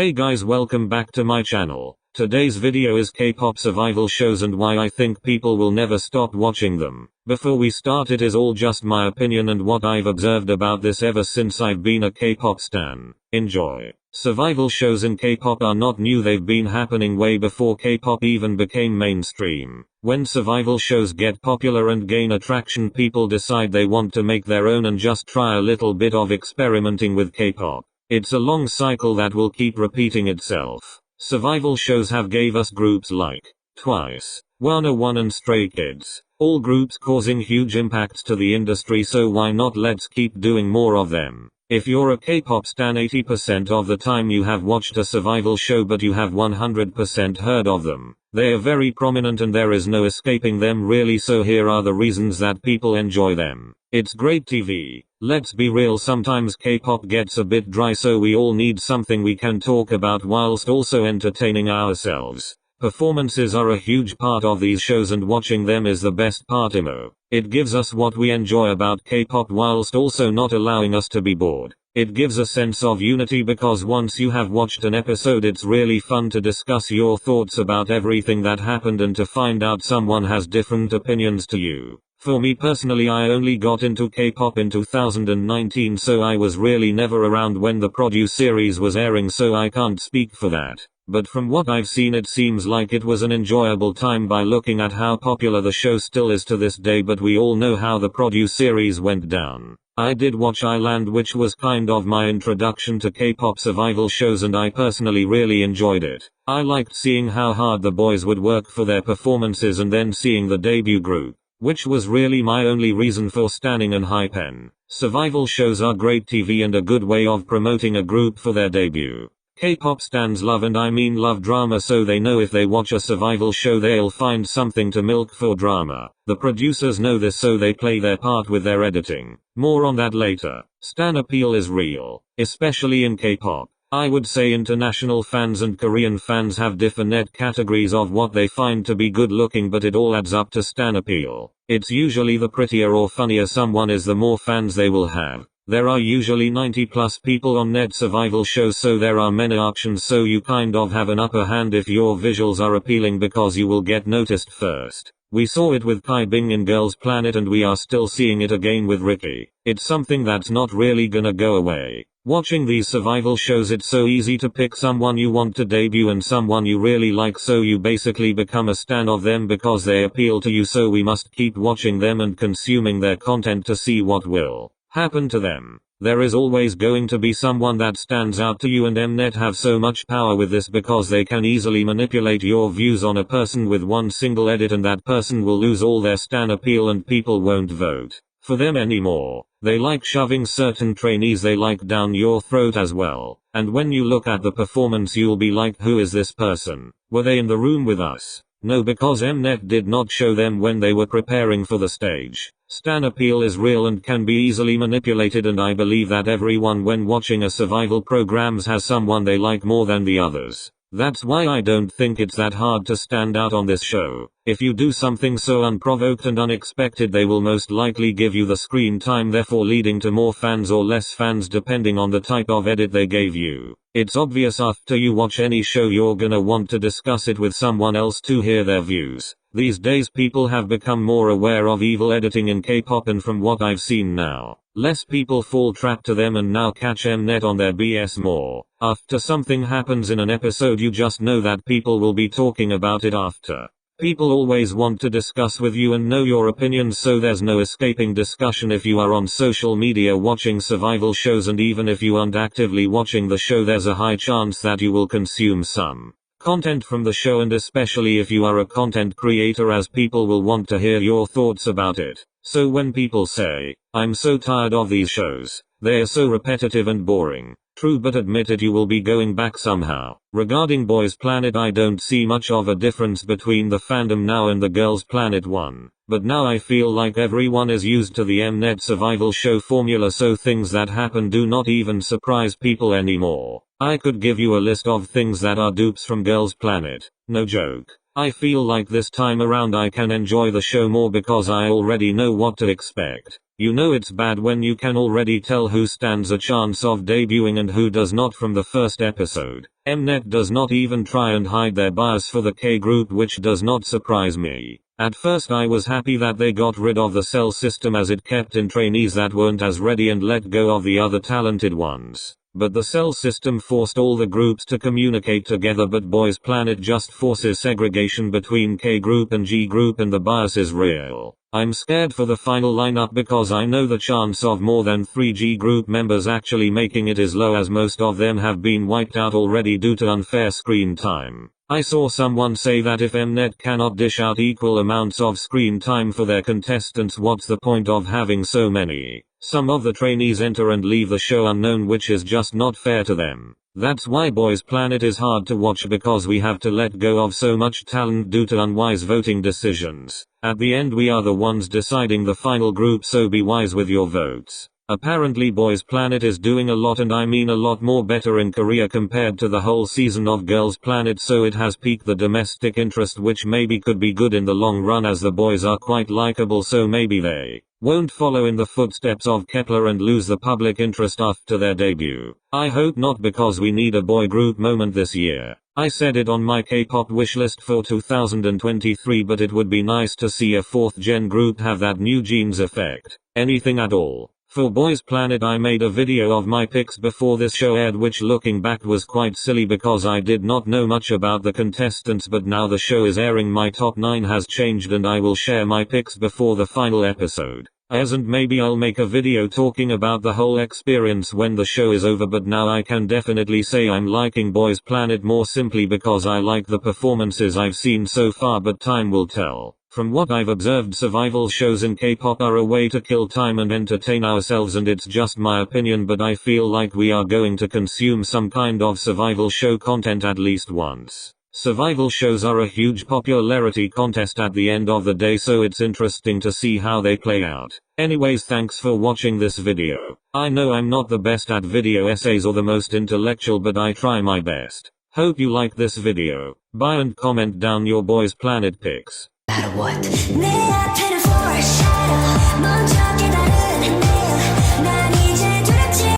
Hey guys, welcome back to my channel. Today's video is K-pop survival shows and why I think people will never stop watching them. Before we start, it is all just my opinion and what I've observed about this ever since I've been a K-pop stan. Enjoy. Survival shows in K-pop are not new, they've been happening way before K-pop even became mainstream. When survival shows get popular and gain attraction, people decide they want to make their own and just try a little bit of experimenting with K-pop. It's a long cycle that will keep repeating itself. Survival shows have gave us groups like Twice, yuna and Stray Kids, all groups causing huge impacts to the industry, so why not let's keep doing more of them. If you're a K-pop stan, 80% of the time you have watched a survival show, but you have 100% heard of them. They are very prominent and there is no escaping them really, so here are the reasons that people enjoy them. It's great TV. Let's be real, sometimes K-pop gets a bit dry, so we all need something we can talk about whilst also entertaining ourselves. Performances are a huge part of these shows and watching them is the best part. It gives us what we enjoy about K-pop whilst also not allowing us to be bored. It gives a sense of unity because once you have watched an episode, it's really fun to discuss your thoughts about everything that happened and to find out someone has different opinions to you. For me personally, I only got into K-pop in 2019, so I was really never around when the Produce series was airing, so I can't speak for that. But from what I've seen, it seems like it was an enjoyable time by looking at how popular the show still is to this day, but we all know how the Produce series went down. I did watch Island, which was kind of my introduction to K-pop survival shows, and I personally really enjoyed it. I liked seeing how hard the boys would work for their performances and then seeing the debut group, which was really my only reason for standing an haechan. Survival shows are great TV and a good way of promoting a group for their debut. K-pop stans love, and I mean love, drama, so they know if they watch a survival show they'll find something to milk for drama. The producers know this, so they play their part with their editing. More on that later. Stan appeal is real, especially in K-pop. I would say international fans and Korean fans have different categories of what they find to be good looking, but it all adds up to stan appeal. It's usually the prettier or funnier someone is, the more fans they will have. There are usually 90 plus people on net survival shows, so there are many options, so you kind of have an upper hand if your visuals are appealing because you will get noticed first. We saw it with Kai Bing in Girls Planet and we are still seeing it again with Ricky. It's something that's not really gonna go away. Watching these survival shows, it's so easy to pick someone you want to debut and someone you really like, so you basically become a stan of them because they appeal to you, so we must keep watching them and consuming their content to see what will happen to them. There is always going to be someone that stands out to you, and Mnet have so much power with this because they can easily manipulate your views on a person with one single edit, and that person will lose all their stan appeal and people won't vote for them anymore. They like shoving certain trainees they like down your throat as well. And when you look at the performance, you'll be like, who is this person? Were they in the room with us? No, because Mnet did not show them when they were preparing for the stage. Stan appeal is real and can be easily manipulated, and I believe that everyone when watching a survival programs has someone they like more than the others. That's why I don't think it's that hard to stand out on this show. If you do something so unprovoked and unexpected, they will most likely give you the screen time, therefore leading to more fans or less fans depending on the type of edit they gave you. It's obvious after you watch any show you're gonna want to discuss it with someone else to hear their views. These days people have become more aware of evil editing in K-pop, and from what I've seen now, less people fall trap to them and now catch Mnet on their BS more. After something happens in an episode, you just know that people will be talking about it after. People always want to discuss with you and know your opinions, so there's no escaping discussion if you are on social media watching survival shows, and even if you aren't actively watching the show, there's a high chance that you will consume some content from the show, and especially if you are a content creator, as people will want to hear your thoughts about it. So when people say, I'm so tired of these shows, they are so repetitive and boring. True, but admit it, you will be going back somehow. Regarding Boys Planet, I don't see much of a difference between the fandom now and the Girls Planet one. But now I feel like everyone is used to the Mnet survival show formula, so things that happen do not even surprise people anymore. I could give you a list of things that are dupes from Girls Planet. No joke. I feel like this time around I can enjoy the show more because I already know what to expect. You know it's bad when you can already tell who stands a chance of debuting and who does not from the first episode. Mnet does not even try and hide their bias for the K group, which does not surprise me. At first I was happy that they got rid of the cell system as it kept in trainees that weren't as ready and let go of the other talented ones. But the cell system forced all the groups to communicate together, but boysplanet just forces segregation between K group and G group, and the bias is real. I'm scared for the final lineup because I know the chance of more than 3 G group members actually making it is low, as most of them have been wiped out already due to unfair screen time. I saw someone say that if Mnet cannot dish out equal amounts of screen time for their contestants, what's the point of having so many? Some of the trainees enter and leave the show unknown, which is just not fair to them. That's why boysplanet is hard to watch, because we have to let go of so much talent due to unwise voting decisions. At the end we are the ones deciding the final group, so be wise with your votes. Apparently boysplanet is doing a lot, and I mean a lot more better in Korea compared to the whole season of Girls Planet, so it has piqued the domestic interest, which maybe could be good in the long run as the boys are quite likable, so maybe they won't follow in the footsteps of Kepler and lose the public interest after their debut. I hope not, because we need a boy group moment this year. I said it on my K-pop wishlist for 2023, but it would be nice to see a 4th gen group have that new jeans effect. Anything at all. For boysplanet I made a video of my picks before this show aired, which looking back was quite silly because I did not know much about the contestants, but now the show is airing my top 9 has changed and I will share my picks before the final episode. And maybe I'll make a video talking about the whole experience when the show is over, but now I can definitely say I'm liking boysplanet more simply because I like the performances I've seen so far, but time will tell. From what I've observed, survival shows in K-pop are a way to kill time and entertain ourselves, and it's just my opinion, but I feel like we are going to consume some kind of survival show content at least once. Survival shows are a huge popularity contest at the end of the day, so it's interesting to see how they play out. Anyways, thanks for watching this video. I know I'm not the best at video essays or the most intellectual, but I try my best. Hope you like this video. Bye, and comment down your boysplanet picks. Matter what.